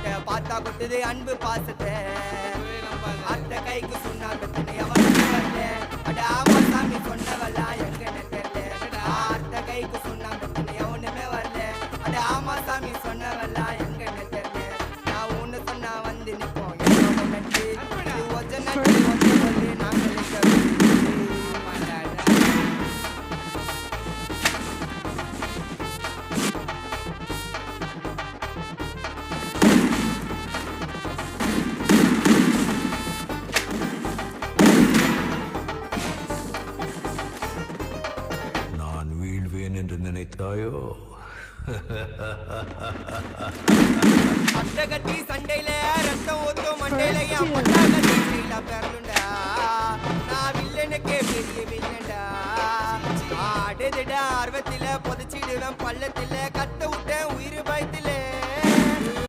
முட்டை பார்த்தா கொட்டுது அன்பு பாசத்தை அத்தை கைக்கு சுண்ணாம்பு தண்ணி அவனுக்கு வரல அட ஆமா சாமி சொன்னவெல்லாம் எங்கன்னு தெரியல அத்தை கைக்கு சுண்ணாம்பு தண்ணி அவனுமே வரல அட ஆமா சாமி சொன்னவெல்லாம் எங்கன்னு தெரியல நான் ஒண்ணு சொன்னா வந்து நிற்போம் என்னோட நட்டு இது ஒஜ நட்டு ஒஜ சொல்லி நாங்கள் என்று நினைத்தாயோ? அட்டை கட்டி சண்டையில ரத்தம் ஊத்தும் மண்டையில என் பொட்டாக சண்டையில பிறந்துண்டா நான் வில்லனுக்கே பெரிய வில்லன்டா ஆடுதுடா ஆர்வத்தில புதைச்சிடுவேன் பள்ளத்தில